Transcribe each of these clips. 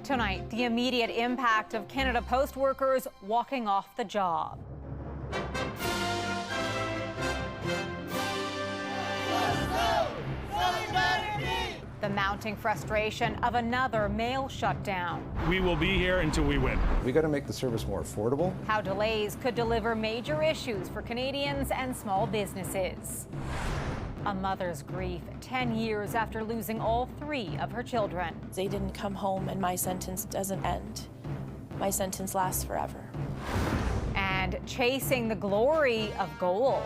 Tonight, the immediate impact of Canada Post workers walking off the job. The mounting frustration of another mail shutdown. We will be here until we win. We got to make the service more affordable. How delays could deliver major issues for Canadians and small businesses. A mother's grief 10 years after losing all 3 of her children. They didn't come home and my sentence doesn't end. My sentence lasts forever. And chasing the glory of gold.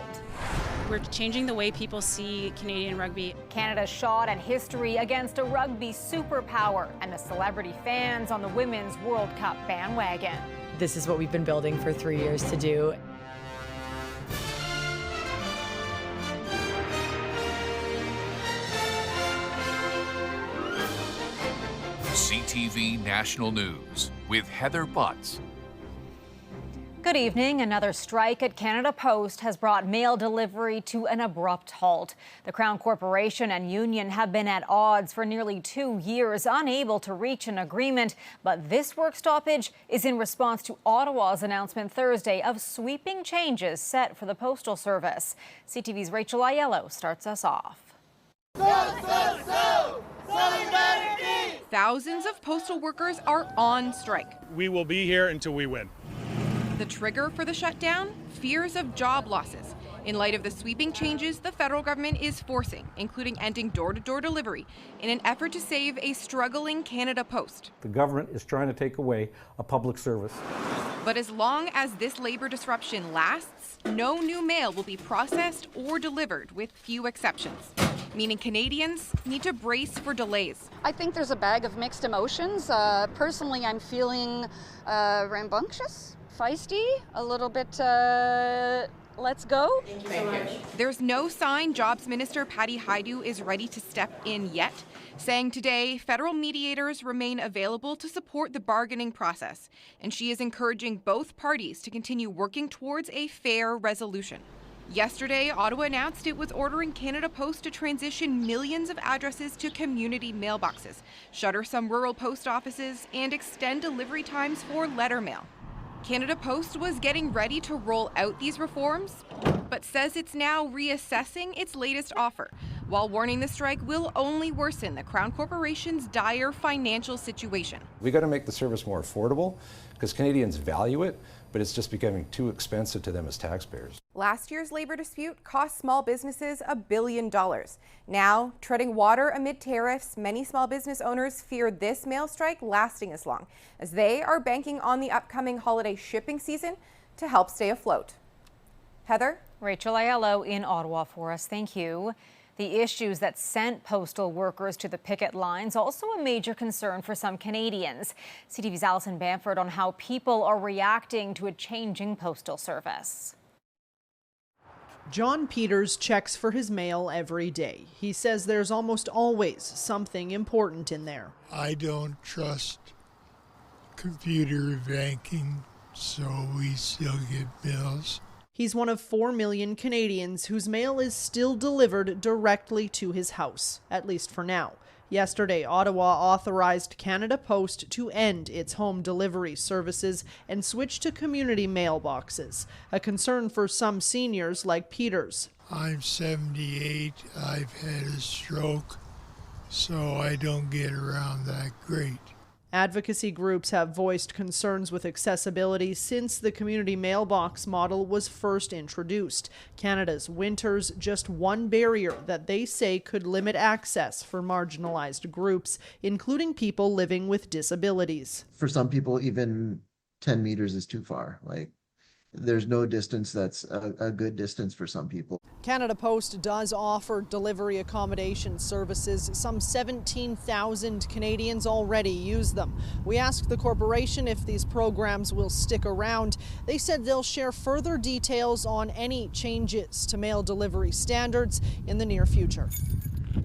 We're changing the way people see Canadian rugby. Canada's shot at history against a rugby superpower and the celebrity fans on the Women's World Cup bandwagon. This is what we've been building for 3 years to do. CTV National News with Heather Butts. Good evening. Another strike at Canada Post has brought mail delivery to an abrupt halt. The Crown Corporation and union have been at odds for nearly 2 years, unable to reach an agreement. But this work stoppage is in response to Ottawa's announcement Thursday of sweeping changes set for the Postal Service. CTV's Rachel Aiello starts us off. Thousands of postal workers are on strike. We will be here until we win. The trigger for the shutdown? Fears of job losses. In light of the sweeping changes the federal government is forcing, including ending door-to-door delivery, in an effort to save a struggling Canada Post. The government is trying to take away a public service. But as long as this labor disruption lasts, no new mail will be processed or delivered, with few exceptions. Meaning Canadians need to brace for delays. I think there's a bag of mixed emotions. Personally, I'm feeling rambunctious, feisty, a little bit let's go. Thank you so much. There's no sign Jobs Minister Patty Hajdu is ready to step in yet, saying today federal mediators remain available to support the bargaining process, and she is encouraging both parties to continue working towards a fair resolution. Yesterday, Ottawa announced it was ordering Canada Post to transition millions of addresses to community mailboxes, shutter some rural post offices, and extend delivery times for letter mail. Canada Post was getting ready to roll out these reforms, but says it's now reassessing its latest offer, while warning the strike will only worsen the Crown Corporation's dire financial situation. We got to make the service more affordable because Canadians value it, but it's just becoming too expensive to them as taxpayers. Last year's labor dispute cost small businesses $1 billion. Now, treading water amid tariffs, many small business owners fear this mail strike lasting as long, as they are banking on the upcoming holiday shipping season to help stay afloat. Heather? Rachel Aiello in Ottawa for us. Thank you. The issues that sent postal workers to the picket lines also a major concern for some Canadians. CTV's Alison Bamford on how people are reacting to a changing postal service. John Peters checks for his mail every day. He says there's almost always something important in there. I don't trust computer banking, so we still get bills. He's one of 4 million Canadians whose mail is still delivered directly to his house, at least for now. Yesterday, Ottawa authorized Canada Post to end its home delivery services and switch to community mailboxes, a concern for some seniors like Peters. I'm 78, I've had a stroke, so I don't get around that great. Advocacy groups have voiced concerns with accessibility since the community mailbox model was first introduced. Canada's winter's just one barrier that they say could limit access for marginalized groups, including people living with disabilities. For some people, even 10 meters is too far. There's no distance that's a good distance for some people. Canada Post does offer delivery accommodation services. Some 17,000 Canadians already use them. We asked the corporation if these programs will stick around. They said they'll share further details on any changes to mail delivery standards in the near future.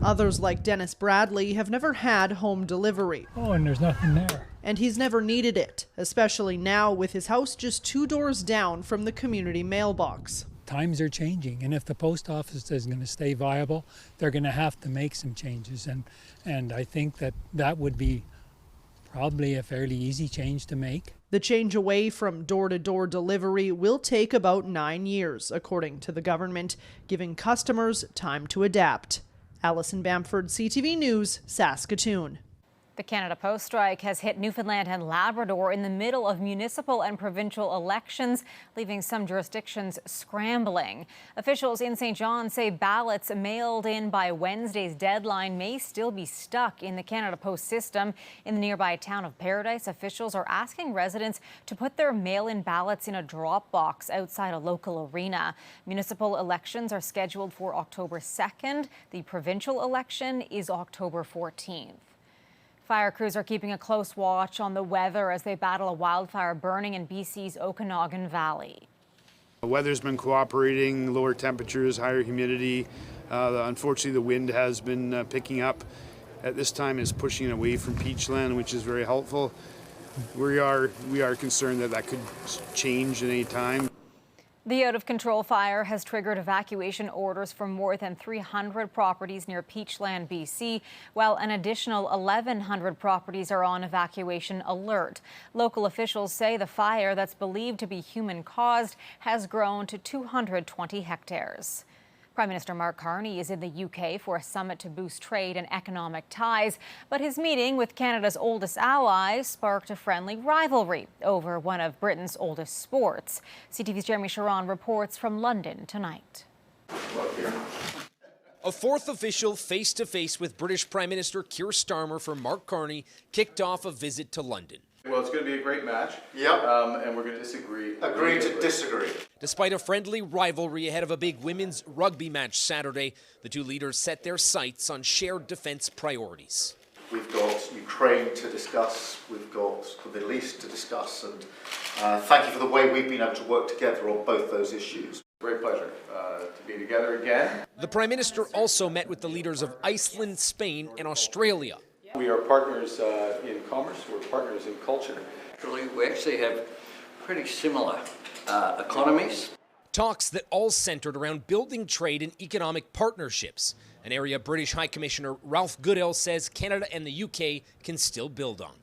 Others, like Dennis Bradley, have never had home delivery. Oh, and there's nothing there. And he's never needed it, especially now with his house just 2 doors down from the community mailbox. Times are changing, and if the post office is going to stay viable, they're going to have to make some changes. And I think that would be probably a fairly easy change to make. The change away from door-to-door delivery will take about 9 years, according to the government, giving customers time to adapt. Alison Bamford, CTV News, Saskatoon. The Canada Post strike has hit Newfoundland and Labrador in the middle of municipal and provincial elections, leaving some jurisdictions scrambling. Officials in St. John say ballots mailed in by Wednesday's deadline may still be stuck in the Canada Post system. In the nearby town of Paradise, officials are asking residents to put their mail-in ballots in a drop box outside a local arena. Municipal elections are scheduled for October 2nd. The provincial election is October 14th. Fire crews are keeping a close watch on the weather as they battle a wildfire burning in BC's Okanagan Valley. The weather's been cooperating, lower temperatures, higher humidity. Unfortunately, the wind has been picking up. At this time, it's pushing away from Peachland, which is very helpful. We are concerned that could change at any time. The out-of-control fire has triggered evacuation orders for more than 300 properties near Peachland, BC, while an additional 1,100 properties are on evacuation alert. Local officials say the fire, that's believed to be human-caused, has grown to 220 hectares. Prime Minister Mark Carney is in the UK for a summit to boost trade and economic ties, but his meeting with Canada's oldest ally sparked a friendly rivalry over one of Britain's oldest sports. CTV's Jeremy Sharon reports from London tonight. A fourth official face-to-face with British Prime Minister Keir Starmer for Mark Carney kicked off a visit to London. Well, it's going to be a great match. Yep. And we're going to disagree. Agree to disagree. Despite a friendly rivalry ahead of a big women's rugby match Saturday, the two leaders set their sights on shared defence priorities. We've got Ukraine to discuss, we've got the Middle East to discuss, and thank you for the way we've been able to work together on both those issues. Great pleasure to be together again. The Prime Minister also met with the leaders of Iceland, Spain, and Australia. We are partners in commerce, we're partners in culture. Actually, we actually have pretty similar economies. Talks that all centred around building trade and economic partnerships, an area British High Commissioner Ralph Goodale says Canada and the UK can still build on.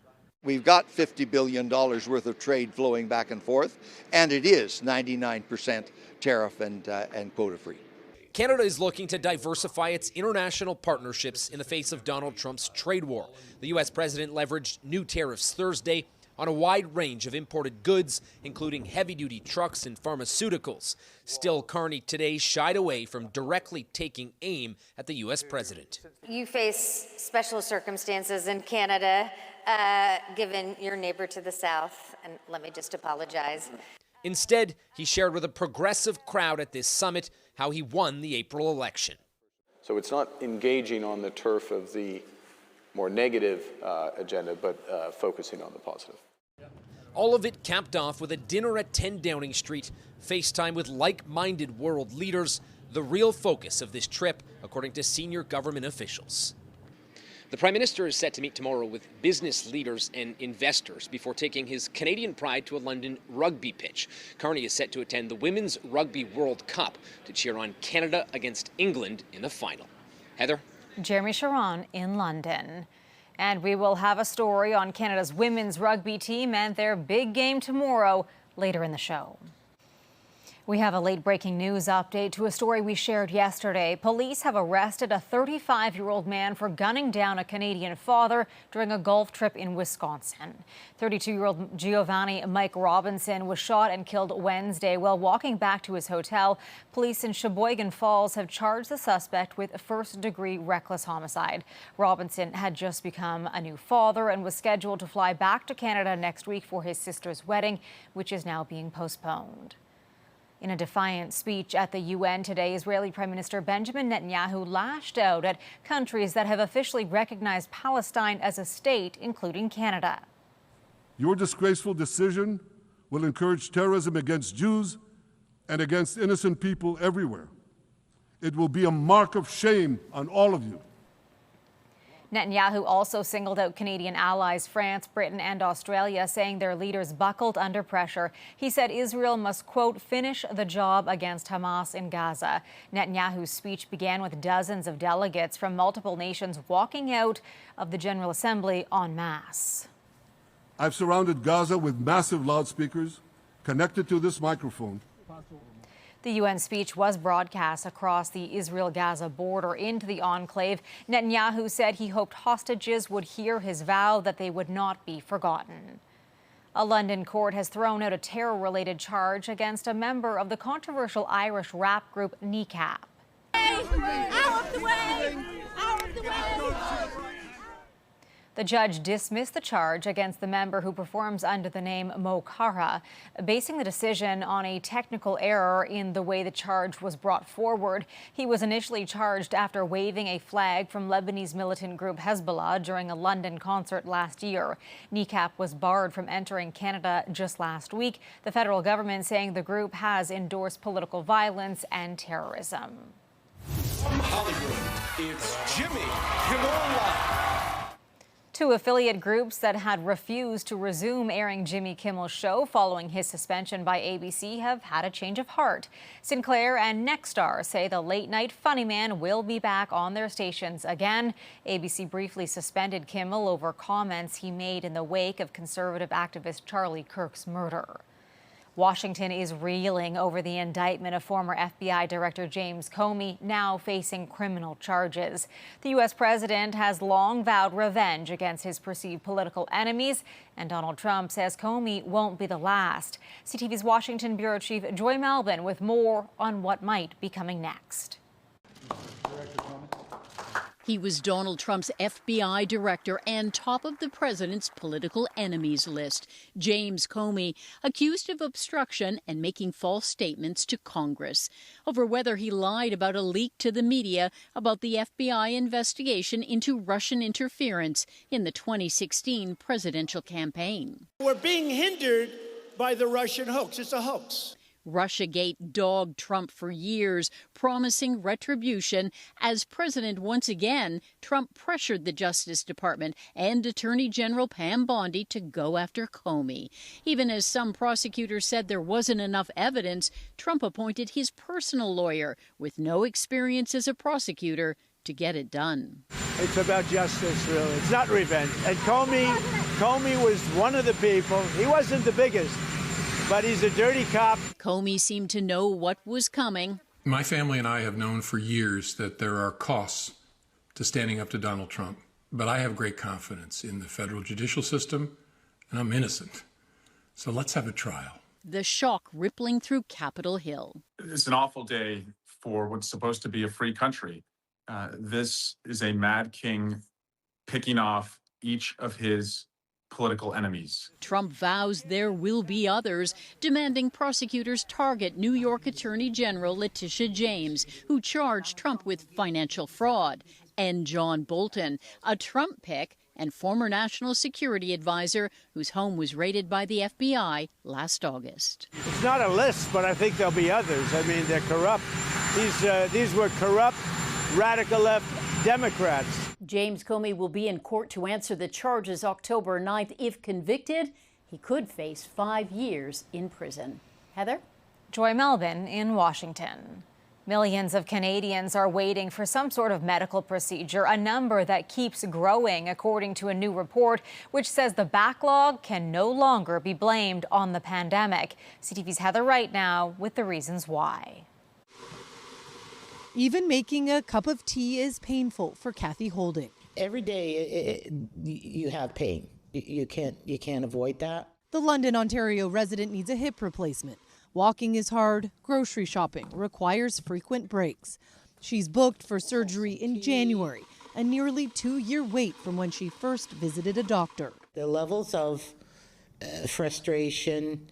We've got $50 billion worth of trade flowing back and forth, and it is 99% tariff and quota-free. Canada is looking to diversify its international partnerships in the face of Donald Trump's trade war. The U.S. president leveraged new tariffs Thursday on a wide range of imported goods, including heavy-duty trucks and pharmaceuticals. Still, Carney today shied away from directly taking aim at the U.S. president. You face special circumstances in Canada, given your neighbor to the south, and let me just apologize. Instead, he shared with a progressive crowd at this summit how he won the April election. So it's not engaging on the turf of the more negative agenda, but focusing on the positive. All of it capped off with a dinner at 10 Downing Street, FaceTime with like-minded world leaders, the real focus of this trip, according to senior government officials. The Prime Minister is set to meet tomorrow with business leaders and investors before taking his Canadian pride to a London rugby pitch. Carney is set to attend the Women's Rugby World Cup to cheer on Canada against England in the final. Heather? Jeremy Sharon in London. And we will have a story on Canada's women's rugby team and their big game tomorrow later in the show. We have a late-breaking news update to a story we shared yesterday. Police have arrested a 35-year-old man for gunning down a Canadian father during a golf trip in Wisconsin. 32-year-old Giovanni Mike Robinson was shot and killed Wednesday while walking back to his hotel. Police in Sheboygan Falls have charged the suspect with first-degree reckless homicide. Robinson had just become a new father and was scheduled to fly back to Canada next week for his sister's wedding, which is now being postponed. In a defiant speech at the UN today, Israeli Prime Minister Benjamin Netanyahu lashed out at countries that have officially recognized Palestine as a state, including Canada. Your disgraceful decision will encourage terrorism against Jews and against innocent people everywhere. It will be a mark of shame on all of you. Netanyahu also singled out Canadian allies France, Britain and Australia, saying their leaders buckled under pressure. He said Israel must, quote, finish the job against Hamas in Gaza. Netanyahu's speech began with dozens of delegates from multiple nations walking out of the General Assembly en masse. I've surrounded Gaza with massive loudspeakers connected to this microphone. The UN speech was broadcast across the Israel-Gaza border into the enclave. Netanyahu said he hoped hostages would hear his vow that they would not be forgotten. A London court has thrown out a terror-related charge against a member of the controversial Irish rap group Kneecap. Out of the way! Out of the way! The judge dismissed the charge against the member who performs under the name Mo Kara, basing the decision on a technical error in the way the charge was brought forward. He was initially charged after waving a flag from Lebanese militant group Hezbollah during a London concert last year. Kneecap was barred from entering Canada just last week, the federal government saying the group has endorsed political violence and terrorism. From Hollywood, it's Jimmy Kimmel. Two affiliate groups that had refused to resume airing Jimmy Kimmel's show following his suspension by ABC have had a change of heart. Sinclair and Nexstar say the late-night funny man will be back on their stations again. ABC briefly suspended Kimmel over comments he made in the wake of conservative activist Charlie Kirk's murder. Washington is reeling over the indictment of former FBI Director James Comey, now facing criminal charges. The U.S. president has long vowed revenge against his perceived political enemies, and Donald Trump says Comey won't be the last. CTV's Washington Bureau Chief Joy Malbon with more on what might be coming next. He was Donald Trump's FBI director and top of the president's political enemies list. James Comey, accused of obstruction and making false statements to Congress over whether he lied about a leak to the media about the FBI investigation into Russian interference in the 2016 presidential campaign. We're being hindered by the Russian hoax. It's a hoax. Russiagate dogged Trump for years, promising retribution. As president once again, Trump pressured the Justice Department and Attorney General Pam Bondi to go after Comey. Even as some prosecutors said there wasn't enough evidence, Trump appointed his personal lawyer with no experience as a prosecutor to get it done. It's about justice, really. It's not revenge. And Comey was one of the people. He wasn't the biggest, but he's a dirty cop. Comey seemed to know what was coming. My family and I have known for years that there are costs to standing up to Donald Trump, but I have great confidence in the federal judicial system, and I'm innocent. So let's have a trial. The shock rippling through Capitol Hill. It's an awful day for what's supposed to be a free country. This is a mad king picking off each of his political enemies. Trump vows there will be others, demanding prosecutors target New York Attorney General Letitia James, who charged Trump with financial fraud, and John Bolton, a Trump pick and former national security advisor whose home was raided by the FBI last August. It's not a list, but I think there'll be others. I mean, they're corrupt. These were corrupt, radical left Democrats. James Comey will be in court to answer the charges October 9th. If convicted, he could face 5 years in prison. Heather? Joy Malbon in Washington. Millions of Canadians are waiting for some sort of medical procedure, a number that keeps growing, according to a new report, which says the backlog can no longer be blamed on the pandemic. CTV's Heather Wright now with the reasons why. Even making a cup of tea is painful for Kathy Holding. Every day you have pain. You can't avoid that. The London, Ontario resident needs a hip replacement. Walking is hard. Grocery shopping requires frequent breaks. She's booked for surgery in January, a nearly 2-year wait from when she first visited a doctor. The levels of frustration,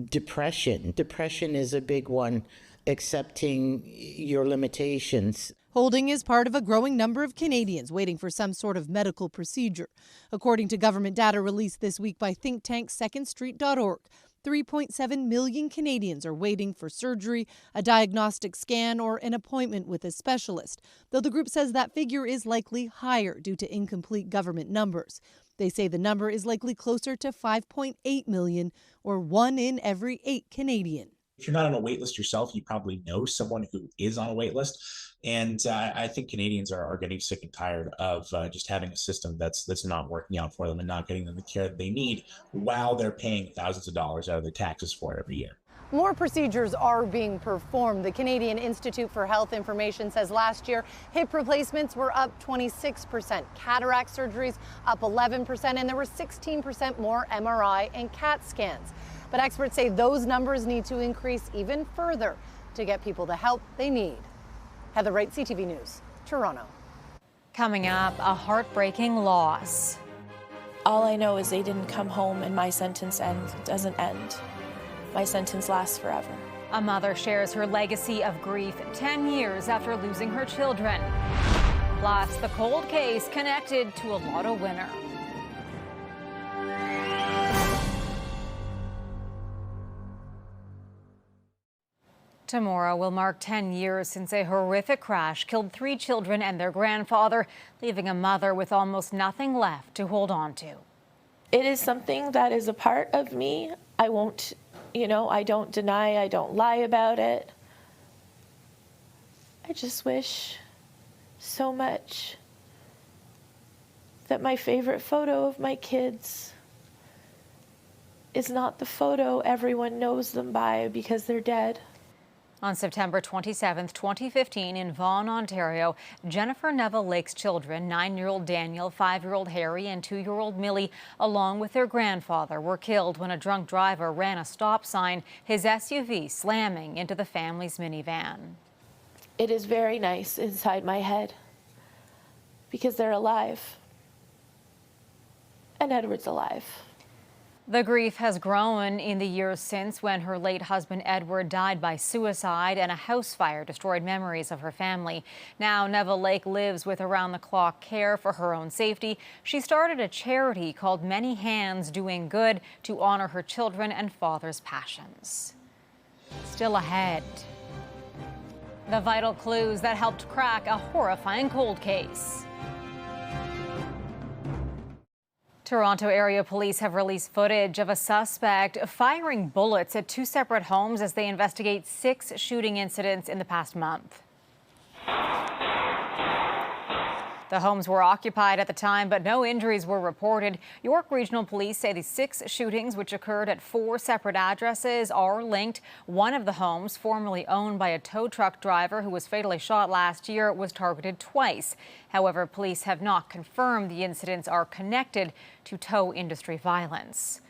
depression. Depression is a big one. Accepting your limitations. Holding is part of a growing number of Canadians waiting for some sort of medical procedure. According to government data released this week by think tank secondstreet.org, 3.7 million Canadians are waiting for surgery, a diagnostic scan, or an appointment with a specialist, though the group says that figure is likely higher due to incomplete government numbers. They say the number is likely closer to 5.8 million, or 1 in every 8 Canadian. If you're not on a wait list yourself, you probably know someone who is on a wait list. And I think Canadians are getting sick and tired of just having a system that's not working out for them and not getting them the care that they need while they're paying thousands of dollars out of their taxes for it every year. More procedures are being performed. The Canadian Institute for Health Information says last year, hip replacements were up 26%, cataract surgeries up 11%, and there were 16% more MRI and CAT scans. But experts say those numbers need to increase even further to get people the help they need. Heather Wright, CTV News, Toronto. Coming up, a heartbreaking loss. All I know is they didn't come home and my sentence doesn't end. My sentence lasts forever. A mother shares her legacy of grief 10 years after losing her children. Plus, the cold case connected to a lotto winner. Tomorrow will mark 10 years since a horrific crash killed 3 children and their grandfather, leaving a mother with almost nothing left to hold on to. It is something that is a part of me. I won't, I don't deny, I don't lie about it. I just wish so much that my favorite photo of my kids is not the photo everyone knows them by because they're dead. On September 27, 2015, in Vaughan, Ontario, Jennifer Neville Lake's children, 9-year-old Daniel, 5-year-old Harry, and 2-year-old Millie, along with their grandfather, were killed when a drunk driver ran a stop sign, his SUV slamming into the family's minivan. It is very nice inside my head because they're alive. And Edward's alive. The grief has grown in the years since, when her late husband Edward died by suicide and a house fire destroyed memories of her family. Now Neville Lake lives with around-the-clock care for her own safety. She started a charity called Many Hands Doing Good to honor her children and father's passions. Still ahead, the vital clues that helped crack a horrifying cold case. Toronto area police have released footage of a suspect firing bullets at 2 separate homes as they investigate 6 shooting incidents in the past month. The homes were occupied at the time, but no injuries were reported. York Regional Police say the 6 shootings, which occurred at 4 separate addresses, are linked. One of the homes, formerly owned by a tow truck driver who was fatally shot last year, was targeted twice. However, police have not confirmed the incidents are connected to tow industry violence.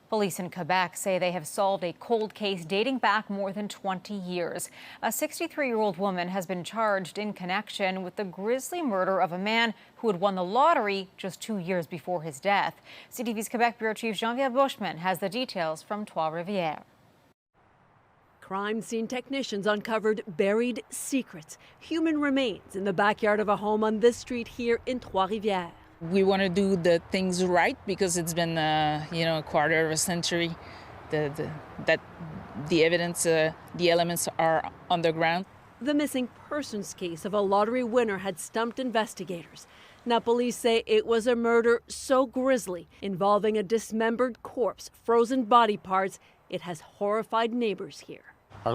Police in Quebec say they have solved a cold case dating back more than 20 years. A 63-year-old woman has been charged in connection with the grisly murder of a man who had won the lottery just 2 years before his death. CTV's Quebec Bureau Chief Geneviève Bushman has the details from Trois-Rivières. Crime scene technicians uncovered buried secrets, human remains in the backyard of a home on this street here in Trois-Rivières. We want to do the things right because it's been, a quarter of a century that the evidence, the elements are on the ground. The missing persons case of a lottery winner had stumped investigators. Now police say it was a murder so grisly, involving a dismembered corpse, frozen body parts, it has horrified neighbors here. I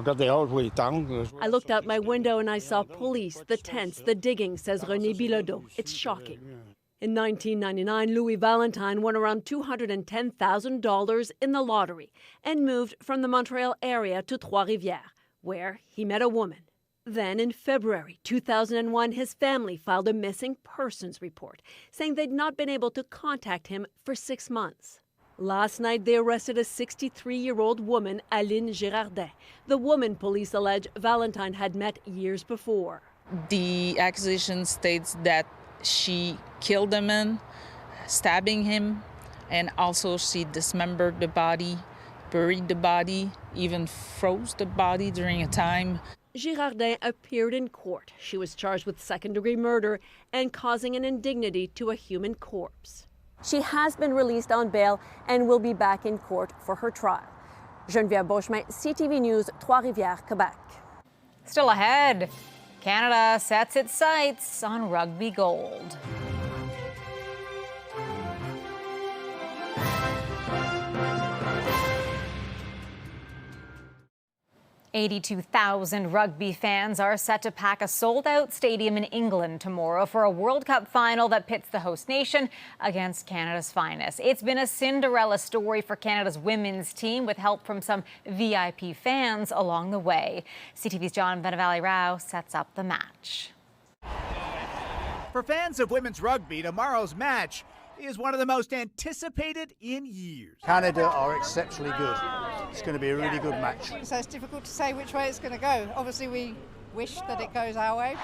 looked out my window and I saw police, the tents, the digging, says René Bilodeau. It's shocking. In 1999, Louis Valentine won around $210,000 in the lottery and moved from the Montreal area to Trois-Rivières, where he met a woman. Then in February 2001, his family filed a missing persons report, saying they'd not been able to contact him for 6 months. Last night, they arrested a 63-year-old woman, Aline Girardin, the woman police allege Valentine had met years before. The accusation states that she killed the man, stabbing him, and also she dismembered the body, buried the body, even froze the body during a time. Girardin appeared in court. She was charged with second-degree murder and causing an indignity to a human corpse. She has been released on bail and will be back in court for her trial. Geneviève Bushman, CTV News, Trois-Rivières, Quebec. Still ahead, Canada sets its sights on rugby gold. 82,000 rugby fans are set to pack a sold-out stadium in England tomorrow for a World Cup final that pits the host nation against Canada's finest. It's been a Cinderella story for Canada's women's team, with help from some VIP fans along the way. CTV's John Benavali-Rao sets up the match. For fans of women's rugby, tomorrow's match is one of the most anticipated in years. Canada are exceptionally good. It's going to be a really good match. So it's difficult to say which way it's going to go. Obviously, we wish that it goes our way.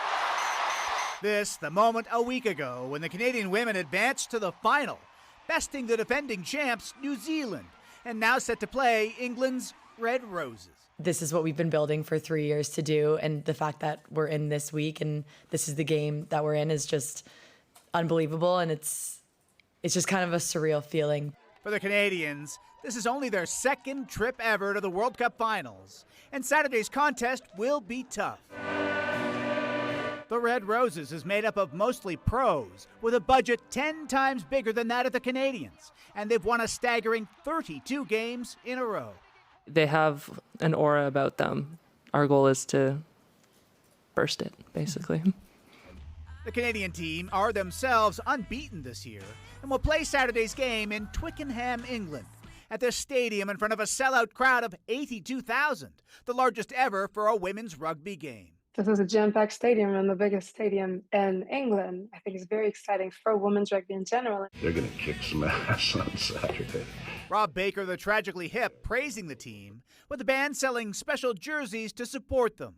This, the moment a week ago when the Canadian women advanced to the final, besting the defending champs, New Zealand, and now set to play England's Red Roses. This is what we've been building for 3 years to do, and the fact that we're in this week and this is the game that we're in is just unbelievable, and it's just kind of a surreal feeling. For the Canadians, this is only their second trip ever to the World Cup finals, and Saturday's contest will be tough. The Red Roses is made up of mostly pros, with a budget 10 times bigger than that of the Canadians, and they've won a staggering 32 games in a row. They have an aura about them. Our goal is to burst it, basically. The Canadian team are themselves unbeaten this year and will play Saturday's game in Twickenham, England, at the stadium in front of a sellout crowd of 82,000, the largest ever for a women's rugby game. This is a jam-packed stadium and the biggest stadium in England. I think it's very exciting for women's rugby in general. They're going to kick some ass on Saturday. Rob Baker, the Tragically Hip, praising the team, with the band selling special jerseys to support them.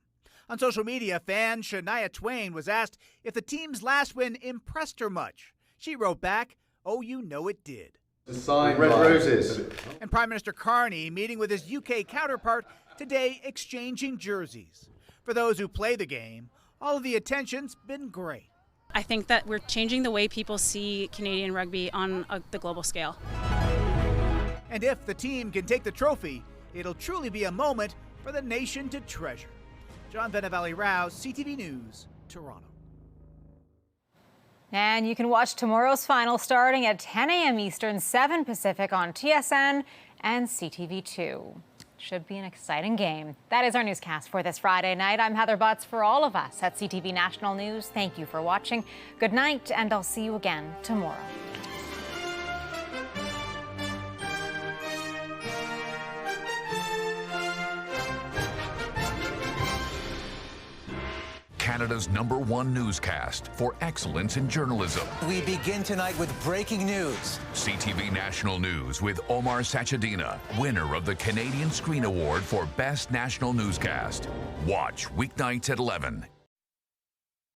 On social media, fan Shania Twain was asked if the team's last win impressed her much. She wrote back, "Oh, you know it did." Red Roses. And Prime Minister Carney meeting with his UK counterpart today, exchanging jerseys. For those who play the game, all of the attention's been great. I think that we're changing the way people see Canadian rugby on the global scale. And if the team can take the trophy, it'll truly be a moment for the nation to treasure. John Benavali-Rao, CTV News, Toronto. And you can watch tomorrow's final starting at 10 a.m. Eastern, 7 Pacific on TSN and CTV2. Should be an exciting game. That is our newscast for this Friday night. I'm Heather Butts. For all of us at CTV National News, thank you for watching. Good night, and I'll see you again tomorrow. Canada's #1 newscast for excellence in journalism. We begin tonight with breaking news. CTV National News with Omar Sachedina, winner of the Canadian Screen Award for Best National Newscast. Watch weeknights at 11.